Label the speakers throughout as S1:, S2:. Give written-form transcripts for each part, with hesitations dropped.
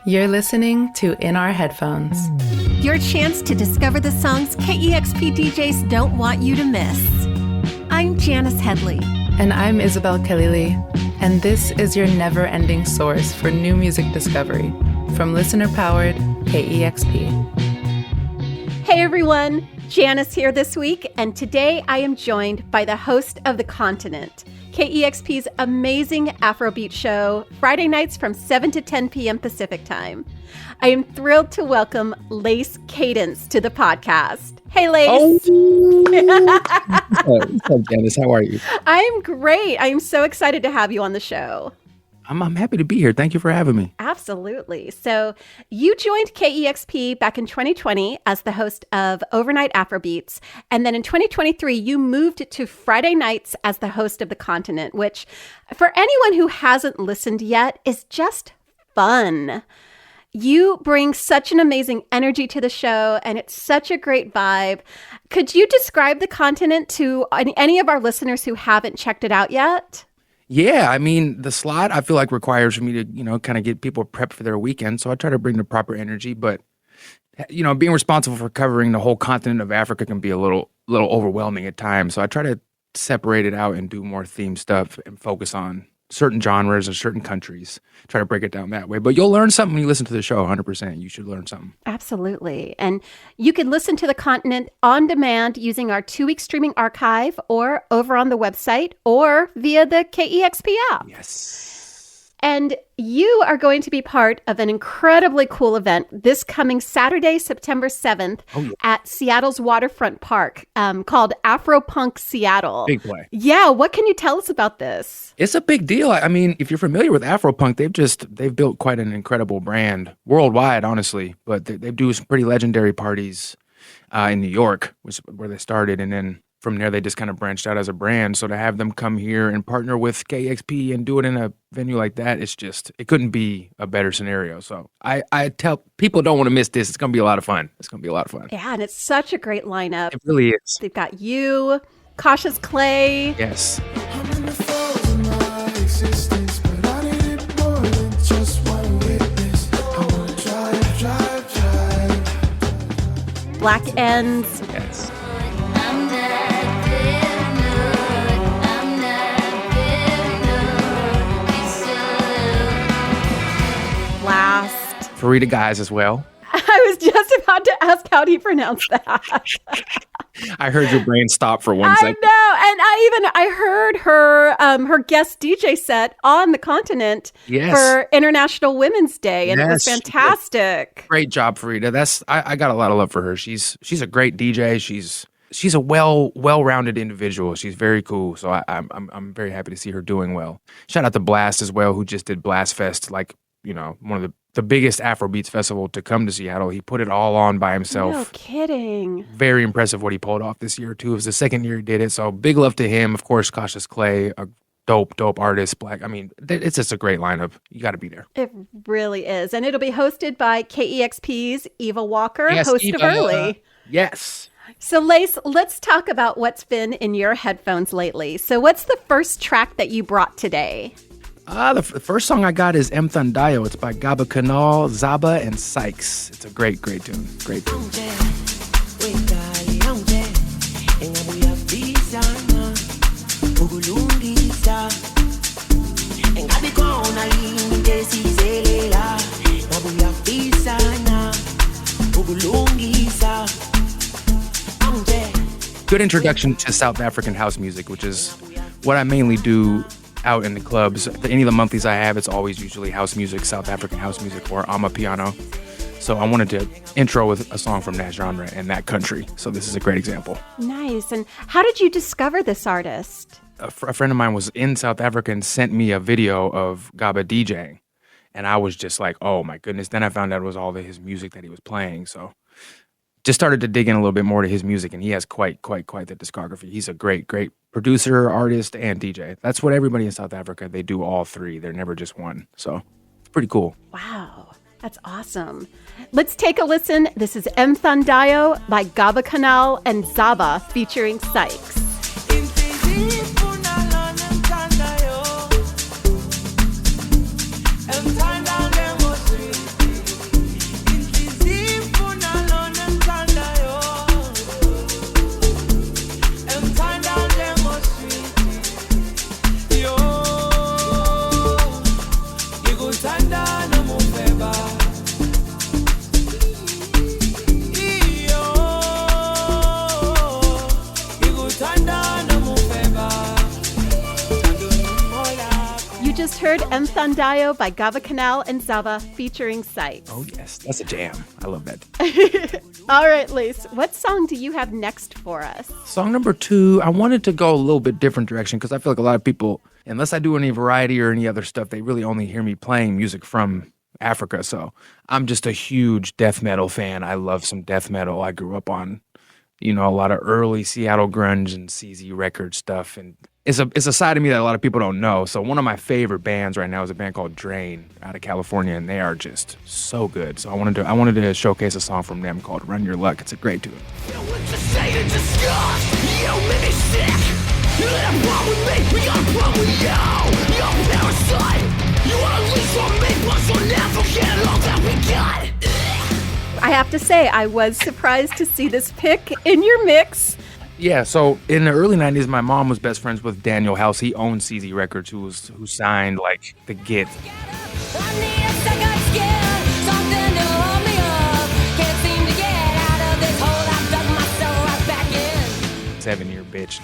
S1: You're listening to In Our Headphones.
S2: Your chance to discover the songs KEXP DJs don't want you to miss. I'm Janice Headley.
S1: And I'm Isabel Khalili. And this is your never-ending source for new music discovery from listener-powered KEXP.
S2: Hey everyone, Janice here this week, and today I am joined by the host of The Continent, KEXP's amazing Afrobeat show, Friday nights from 7 to 10 p.m. Pacific time. I am thrilled to welcome Lace Cadence to the podcast. Hey, Lace.
S3: What's up, Janice? How are you?
S2: I'm great. I am so excited to have you on the show.
S3: I'm happy to be here. Thank you for having me.
S2: Absolutely. So you joined KEXP back in 2020 as the host of Overnight Afrobeats. And then in 2023, you moved to Friday nights as the host of The Continent, which for anyone who hasn't listened yet is just fun. You bring such an amazing energy to the show, and it's such a great vibe. Could you describe The Continent to any of our listeners who haven't checked it out yet?
S3: Yeah, I mean, the slot I feel like requires me to, kind of get people prepped for their weekend. So I try to bring the proper energy, but, being responsible for covering the whole continent of Africa can be a little overwhelming at times. So I try to separate it out and do more theme stuff and focus on certain genres or certain countries, try to break it down that way. But you'll learn something when you listen to the show, 100%. You should learn something.
S2: Absolutely. And you can listen to The Continent on demand using our 2-week streaming archive or over on the website or via the KEXP app.
S3: Yes.
S2: And you are going to be part of an incredibly cool event this coming Saturday, September 7th at Seattle's Waterfront Park called Afropunk Seattle.
S3: Big play.
S2: Yeah. What can you tell us about this?
S3: It's a big deal. I mean, if you're familiar with Afropunk, they've built quite an incredible brand worldwide, honestly. But they do some pretty legendary parties in New York, which is where they started. And then from there, they just kind of branched out as a brand. So to have them come here and partner with KEXP and do it in a venue like that, it couldn't be a better scenario. So I tell people don't want to miss this. It's going to be a lot of fun.
S2: Yeah, and it's such a great lineup.
S3: It really is.
S2: They've got you, Cautious Clay.
S3: Yes.
S2: Black Ends.
S3: Yes.
S2: Blast.
S3: Farida Guys as well.
S2: I was just about to ask, how do you pronounce that?
S3: I heard your brain stop for 1 second.
S2: I know, and I heard her guest DJ set on The Continent for International Women's Day, and it was fantastic.
S3: Great job, Farida. I got a lot of love for her. She's a great DJ. She's a well-rounded individual. She's very cool. So I'm very happy to see her doing well. Shout out to Blast as well, who just did Blast Fest, one of the biggest Afrobeats festival to come to Seattle. He put it all on by himself.
S2: No kidding.
S3: Very impressive what he pulled off this year, too. It was the second year he did it. So big love to him. Of course, Cautious Clay, a dope artist. Black. I mean, it's just a great lineup. You got to be there.
S2: It really is. And it'll be hosted by KEXP's Eva Walker,
S3: yes,
S2: host
S3: Eva,
S2: of Early.
S3: Yes.
S2: So, Lace, let's talk about what's been in your headphones lately. So what's the first track that you brought today?
S3: The first song I got is Emthandayo. It's by Gaba Cannal, Zaba, and Sykes. It's a great tune. Great tune. Good introduction to South African house music, which is what I mainly do out in the clubs. Any of the monthlies I have, it's always usually house music, South African house music, or Amapiano. So I wanted to intro with a song from that genre and that country. So this is a great example.
S2: Nice. And how did you discover this artist?
S3: A friend of mine was in South Africa and sent me a video of Gaba DJing. And I was just like, oh my goodness. Then I found out it was all his music that he was playing. So just started to dig in a little bit more to his music, and he has quite the discography. He's a great producer, artist, and DJ. That's what everybody in South Africa, they do all three. They're never just one. So it's pretty cool.
S2: Wow, that's awesome. Let's take a listen. This is Emthandayo by Gaba Canal and Zaba featuring Sykes. just heard Emthandayo by Gaba Cannal and Zaba featuring Sykes.
S3: Oh, yes. That's a jam. I love that.
S2: All right, Lace, what song do you have next for us?
S3: Song number 2, I wanted to go a little bit different direction because I feel like a lot of people, unless I do any variety or any other stuff, they really only hear me playing music from Africa. So I'm just a huge death metal fan. I love some death metal. I grew up on, a lot of early Seattle grunge and CZ record stuff. And it's a side of me that a lot of people don't know. So one of my favorite bands right now is a band called Drain out of California, and they are just so good. So I wanted to showcase a song from them called Run Your Luck. It's a great tune.
S2: I have to say, I was surprised to see this pick in your mix.
S3: Yeah, so in the early 90s, my mom was best friends with Daniel House. He owned CZ Records, who signed like The Get. 7-year bitch.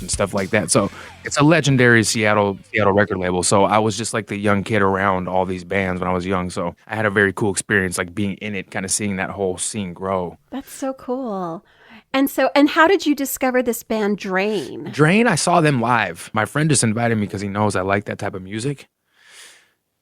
S3: And stuff like that. So it's a legendary Seattle record label. So I was just like the young kid around all these bands when I was young. So I had a very cool experience, like being in it, kind of seeing that whole scene grow.
S2: That's so cool. And how did you discover this band Drain?
S3: Drain, I saw them live. My friend just invited me because he knows I like that type of music.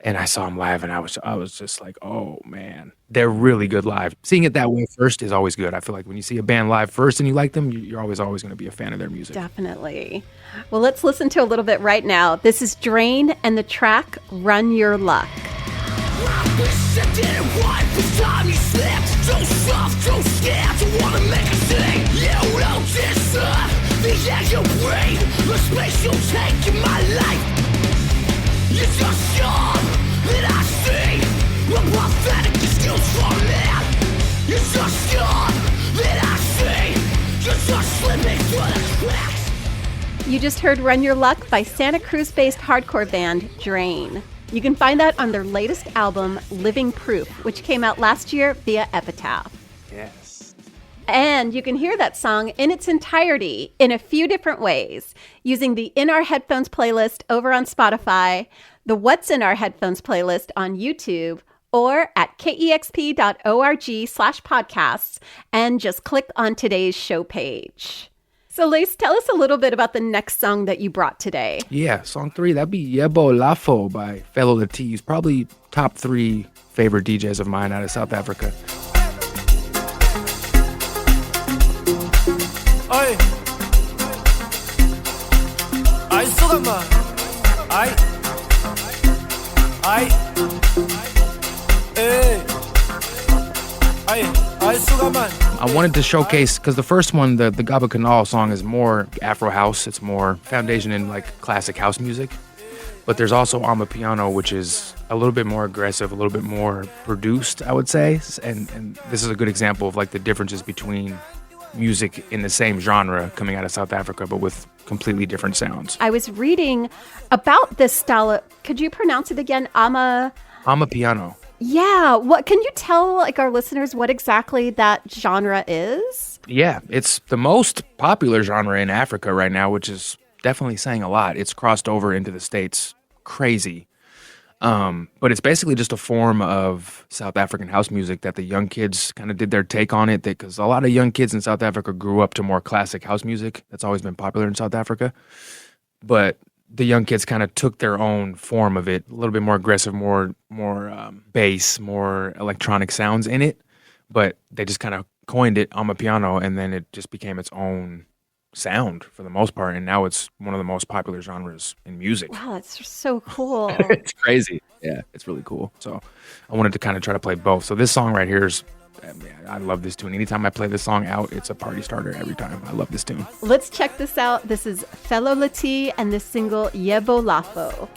S3: And I saw them live, and I was just like, oh, man, they're really good live. Seeing it that way first is always good. I feel like when you see a band live first and you like them, you're always going to be a fan of their music.
S2: Definitely. Well, let's listen to a little bit right now. This is Drain and the track Run Your Luck.
S4: You're just sure that I see the pathetic excuse for me. You're just sure that I see you're just slipping through the cracks.
S2: You just heard Run Your Luck by Santa Cruz-based hardcore band Drain. You can find that on their latest album, Living Proof, which came out last year via Epitaph.
S3: Yes.
S2: And you can hear that song in its entirety in a few different ways, using the In Our Headphones playlist over on Spotify, the What's in Our Headphones playlist on YouTube, or at kexp.org/podcasts, and just click on today's show page. So, Lace, tell us a little bit about the next song that you brought today.
S3: Yeah, song 3, that'd be Yebo Lapho by Felo. He's probably top 3 favorite DJs of mine out of South Africa.
S4: Ay, ay, sugama, ay, ay, sugama.
S3: I wanted to showcase, because the first one, the Gaba Canal song, is more Afro house. It's more foundation in like classic house music. But there's also Amapiano, which is a little bit more aggressive, a little bit more produced, I would say. And this is a good example of like the differences between music in the same genre coming out of South Africa, but with completely different sounds.
S2: I was reading about this style. Could you pronounce it again?
S3: Amapiano.
S2: Yeah. What can you tell like our listeners what exactly that genre is?
S3: Yeah, it's the most popular genre in Africa right now, which is definitely saying a lot. It's crossed over into the States. Crazy. But it's basically just a form of South African house music that the young kids kind of did their take on it, because a lot of young kids in South Africa grew up to more classic house music. That's always been popular in South Africa. But the young kids kind of took their own form of it, a little bit more aggressive, more bass, more electronic sounds in it. But they just kind of coined it Amapiano, and then it just became its own sound for the most part, and now it's one of the most popular genres in music.
S2: Wow, that's so cool.
S3: It's crazy. Yeah, it's really cool. So I wanted to kind of try to play both. So this song right here is, I love this tune. Anytime I play this song out, it's a party starter every time. I love this tune.
S2: Let's check this out. This is Felo and the single Yebo Lapho.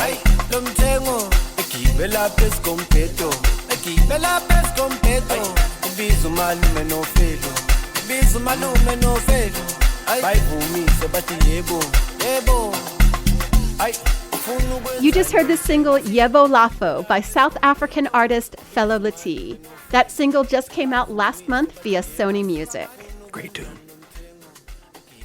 S4: Ay, lo mtengo, ekibela pes competo, ekibela pes competo. Bizu malume no Felo, bizu malume no Felo. Ay, bayvumi sebathi yebo, yebo. Ay.
S2: You just heard the single Yebo Lapho by South African artist Felo. That single just came out last month via Sony Music.
S3: Great tune.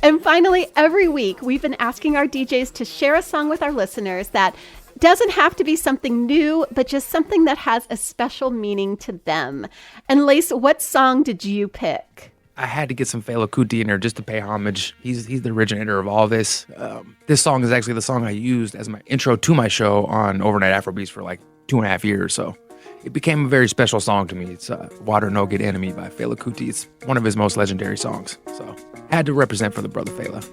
S2: And finally, every week, we've been asking our DJs to share a song with our listeners that doesn't have to be something new, but just something that has a special meaning to them. And Lace, what song did you pick?
S3: I had to get some Fela Kuti in there just to pay homage. He's the originator of all this. This song is actually the song I used as my intro to my show on Overnight Afrobeats for like 2.5 years. So it became a very special song to me. It's Water No Get Enemy by Fela Kuti. It's one of his most legendary songs. So I had to represent for the brother Fela.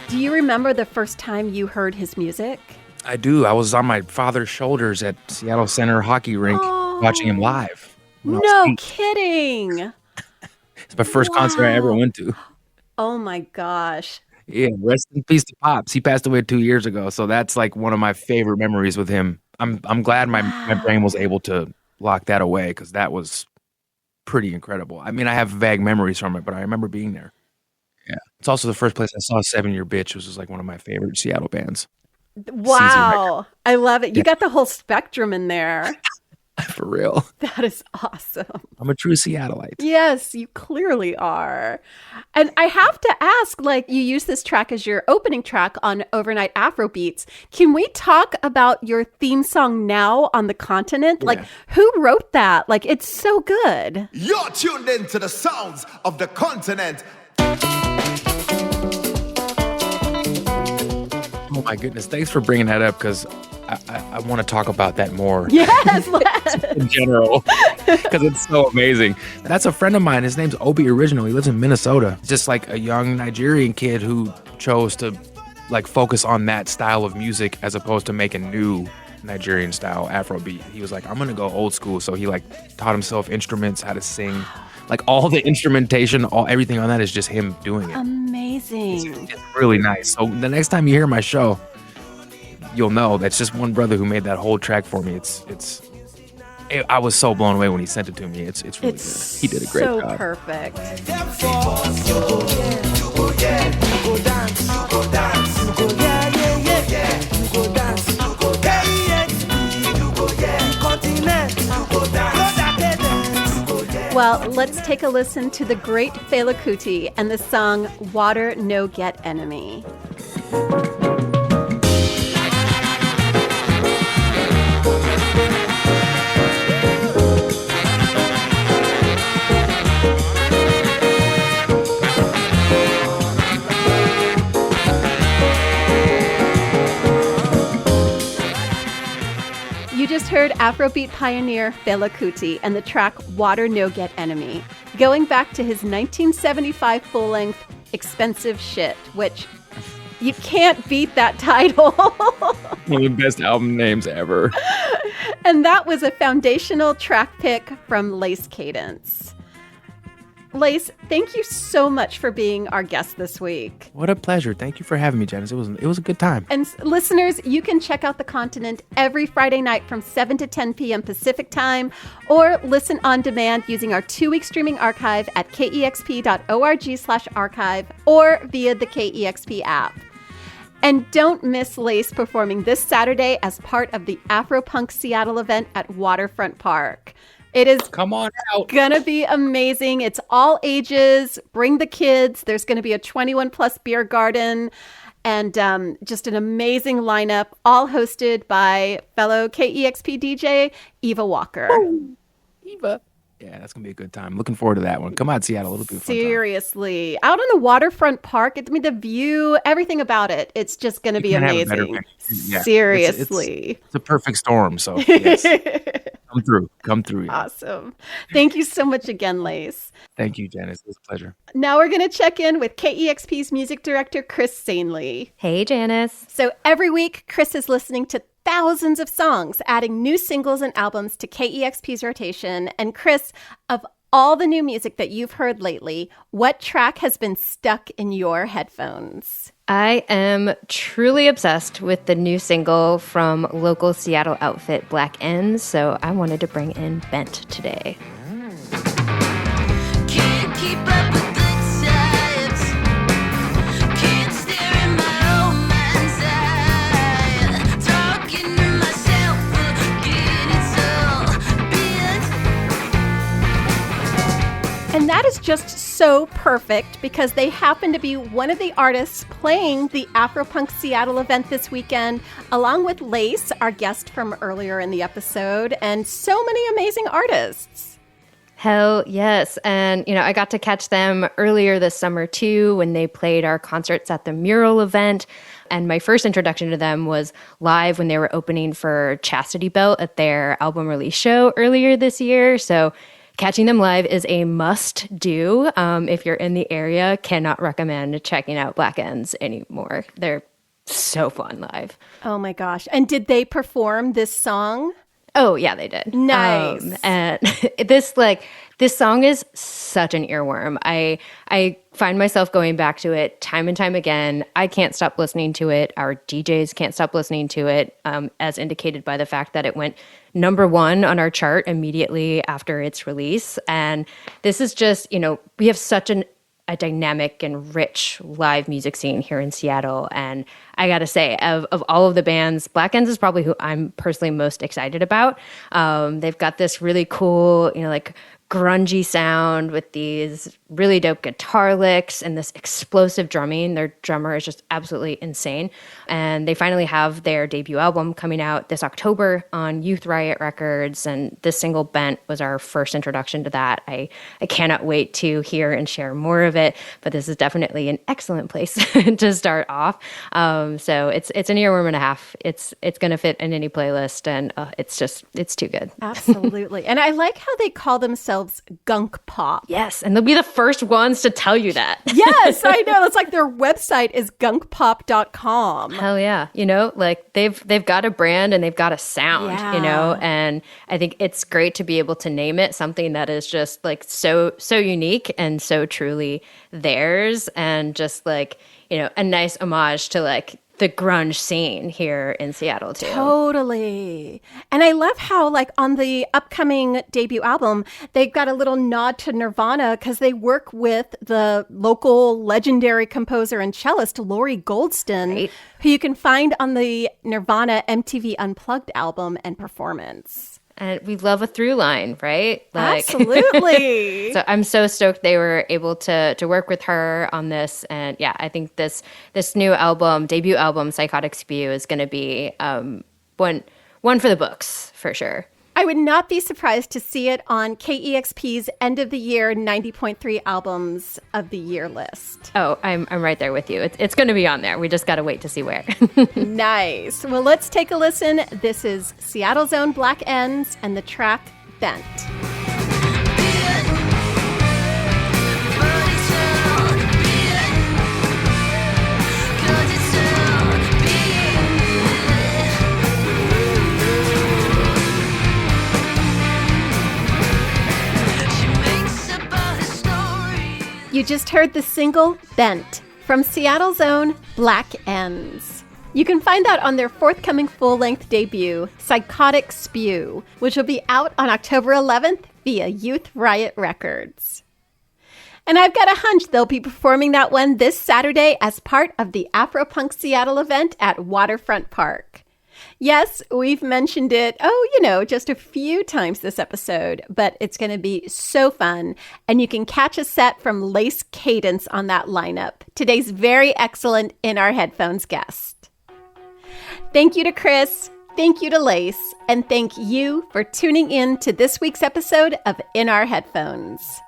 S2: Do you remember the first time you heard his music?
S3: I do. I was on my father's shoulders at Seattle Center hockey rink watching him live.
S2: No kidding.
S3: It's my first concert I ever went to.
S2: Oh my gosh.
S3: Yeah, rest in peace to Pops. He passed away 2 years ago, so that's like one of my favorite memories with him. I'm glad my brain was able to lock that away because that was pretty incredible. I mean, I have vague memories from it, but I remember being there. Yeah, it's also the first place I saw 7 Year Bitch, which is like one of my favorite Seattle bands.
S2: Wow, I love it. You got the whole spectrum in there.
S3: For real.
S2: That is awesome.
S3: I'm a true Seattleite.
S2: Yes, you clearly are. And I have to ask, like, you use this track as your opening track on Overnight Afrobeats. Can we talk about your theme song now on the continent?
S3: Yeah.
S2: Like, who wrote that? Like, it's so good.
S5: You're tuned in to the sounds of the continent.
S3: Oh my goodness. Thanks for bringing that up because I want to talk about that more.
S2: Yes, let's.
S3: In general, because it's so amazing. That's a friend of mine. His name's Obi Original. He lives in Minnesota. Just like a young Nigerian kid who chose to like focus on that style of music as opposed to making new Nigerian style Afrobeat. He was like, I'm going to go old school. So he like taught himself instruments, how to sing. Like all the instrumentation, everything on that is just him doing it.
S2: Amazing.
S3: It's really nice. So the next time you hear my show, you'll know that's just one brother who made that whole track for me. I was so blown away when he sent it to me. It's really good. He did a great job.
S2: So perfect. Well, let's take a listen to the great Fela Kuti and the song Water No Get Enemy. You just heard Afrobeat pioneer Fela Kuti and the track Water No Get Enemy, going back to his 1975 full-length Expensive Shit, which you can't beat that title.
S3: One of the best album names ever.
S2: And that was a foundational track pick from Lace Cadence. Lace, thank you so much for being our guest this week.
S3: What a pleasure. Thank you for having me, Janice. It was a good time.
S2: And listeners, you can check out The Continent every Friday night from 7 to 10 p.m. Pacific time, or listen on demand using our 2-week streaming archive at kexp.org/archive or via the KEXP app. And don't miss Lace performing this Saturday as part of the Afropunk Seattle event at Waterfront Park. It is
S3: Come on out.
S2: gonna be amazing. It's all ages. Bring the kids. There's gonna be a 21 plus beer garden and just an amazing lineup, all hosted by fellow KEXP DJ Eva Walker.
S3: Oh, Eva. Yeah, that's gonna be a good time. Looking forward to that one. Come on, Seattle. It'll be a fun time.
S2: Seriously, out on the Waterfront Park. I mean, the view, everything about it. It's just gonna be
S3: Can't have a better
S2: amazing.
S3: venue. Yeah,
S2: Seriously,
S3: it's a perfect storm. So yes. Come through. Yeah.
S2: Awesome. Thank you so much again, Lace.
S3: Thank you, Janice. It was a pleasure.
S2: Now we're going to check in with KEXP's music director, Chris Stanley.
S6: Hey, Janice.
S2: So every week, Chris is listening to thousands of songs, adding new singles and albums to KEXP's rotation. And Chris, of all the new music that you've heard lately, what track has been stuck in your headphones?
S6: I am truly obsessed with the new single from local Seattle outfit Black Ends, so I wanted to bring in Bent today.
S4: Can't keep up with good times. Can't stare in my own mind's eye. Talking to myself, forgetting it's all bent.
S2: And that is just so perfect because they happen to be one of the artists playing the Afropunk Seattle event this weekend, along with Lace, our guest from earlier in the episode, and so many amazing artists.
S6: Hell yes. And, I got to catch them earlier this summer too when they played our concerts at the Mural event. And my first introduction to them was live when they were opening for Chastity Belt at their album release show earlier this year. So catching them live is a must-do. If you're in the area, cannot recommend checking out Black Ends anymore. They're so fun live.
S2: Oh my gosh. And did they perform this song?
S6: Oh, yeah, they did.
S2: Nice.
S6: And this song is such an earworm. I find myself going back to it time and time again. I can't stop listening to it. Our DJs can't stop listening to it, as indicated by the fact that it went number 1 on our chart immediately after its release. And this is just, we have such a dynamic and rich live music scene here in Seattle. And I gotta say, of all of the bands, Black Ends is probably who I'm personally most excited about. They've got this really cool, grungy sound with these really dope guitar licks and this explosive drumming. Their drummer is just absolutely insane. And they finally have their debut album coming out this October on Youth Riot Records. And this single, Bent, was our first introduction to that. I cannot wait to hear and share more of it, but this is definitely an excellent place to start off. So it's an earworm and a half. It's going to fit in any playlist, and it's too good.
S2: Absolutely. And I like how they call themselves gunk pop.
S6: Yes, and they'll be the first ones to tell you that.
S2: Yes, I know. It's like their website is gunkpop.com.
S6: Hell yeah. They've got a brand and they've got a sound, and I think it's great to be able to name it something that is just so unique and so truly theirs, and just a nice homage to the grunge scene here in Seattle too.
S2: Totally. And I love how on the upcoming debut album, they've got a little nod to Nirvana because they work with the local legendary composer and cellist Laurie Goldston,
S6: right,
S2: who you can find on the Nirvana MTV Unplugged album and performance.
S6: And we love a through line, right?
S2: Absolutely.
S6: So I'm so stoked they were able to work with her on this. And yeah, I think this new album, debut album, Psychotic Spew, is going to be one for the books for sure.
S2: I would not be surprised to see it on KEXP's end of the year 90.3 albums of the year list.
S6: Oh, I'm right there with you. It's going to be on there. We just got to wait to see where.
S2: Nice. Well, let's take a listen. This is Seattle's own Black Ends and the track Bent. You just heard the single Bent from Seattle's own Black Ends. You can find that on their forthcoming full-length debut, Psychotic Spew, which will be out on October 11th via Youth Riot Records. And I've got a hunch they'll be performing that one this Saturday as part of the Afropunk Seattle event at Waterfront Park. Yes, we've mentioned it, just a few times this episode, but it's going to be so fun. And you can catch a set from Lace Cadence on that lineup, today's very excellent In Our Headphones guest. Thank you to Chris, thank you to Lace, and thank you for tuning in to this week's episode of In Our Headphones.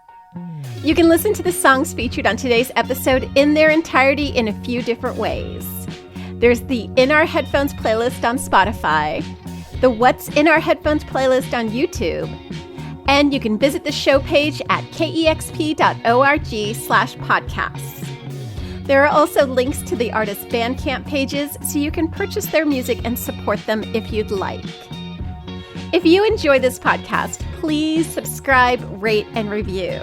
S2: You can listen to the songs featured on today's episode in their entirety in a few different ways. There's the In Our Headphones playlist on Spotify. the What's in Our Headphones playlist on YouTube. And you can visit the show page at kexp.org/podcasts. There are also links to the artists' Bandcamp pages so you can purchase their music and support them if you'd like. If you enjoy this podcast, please subscribe, rate, and review,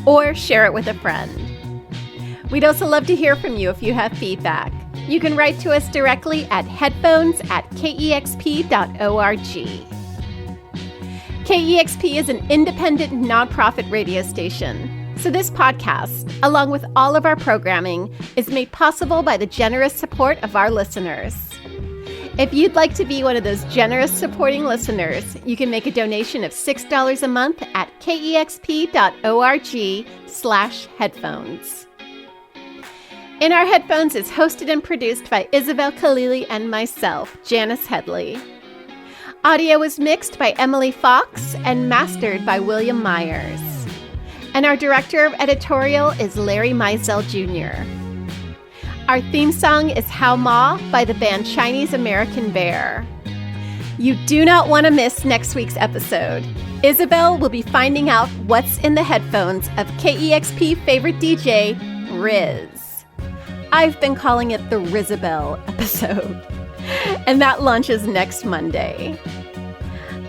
S2: or share it with a friend. We'd also love to hear from you if you have feedback. You can write to us directly at headphones@kexp.org. KEXP is an independent nonprofit radio station, so this podcast, along with all of our programming, is made possible by the generous support of our listeners. If you'd like to be one of those generous supporting listeners, you can make a donation of $6 a month at kexp.org/headphones. In Our Headphones is hosted and produced by Isabel, Khalili, and myself, Janice Headley. Audio was mixed by Emily Fox and mastered by William Myers. And our director of editorial is Larry Meisel Jr. Our theme song is How Ma by the band Chinese American Bear. You do not want to miss next week's episode. Isabel will be finding out what's in the headphones of KEXP favorite DJ, Riz. I've been calling it the Rizabel episode. And that launches next Monday.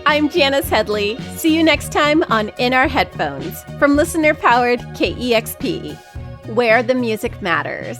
S2: I'm Janice Headley. See you next time on In Our Headphones from listener-powered KEXP, where the music matters.